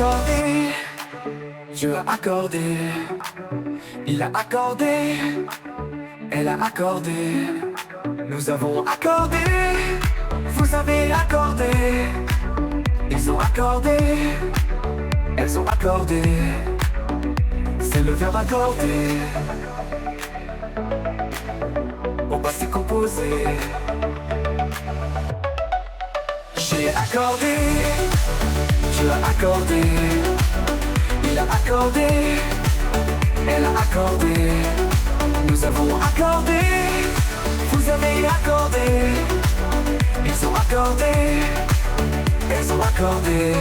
accordé, Dieu a accordé, il a accordé, elle a accordé, nous avons accordé, vous avez accordé, ils ont accordé, elles ont accordé, c'est le verbe accorder. Au passé composé, j'ai accordé, tu as accordé, il a accordé, elle a accordé, nous avons accordé, vous avez accordé, ils ont accordé, elles ont accordé.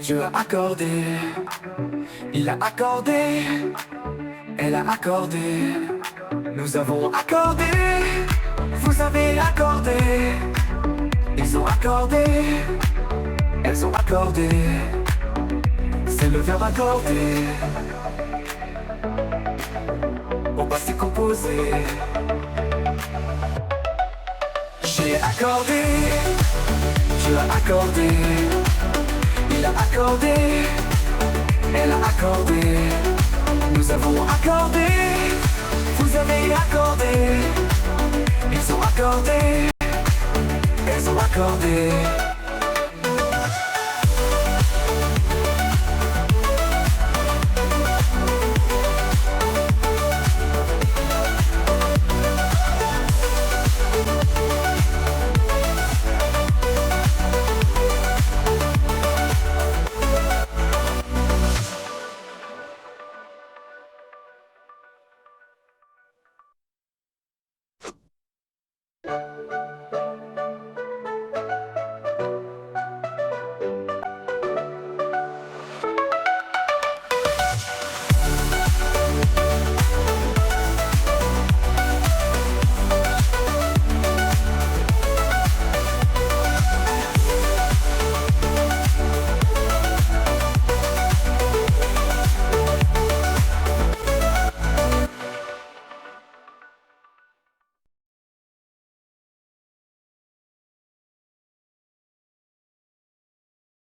Dieu a accordé, il a accordé, elle a accordé, nous avons accordé, vous avez accordé, ils ont accordé, elles ont accordé, c'est le verbe accorder. Au passé composé, j'ai accordé, Dieu a accordé, il a accordé, elle a accordé, nous avons accordé, vous avez accordé, ils ont accordé, elles ont accordé.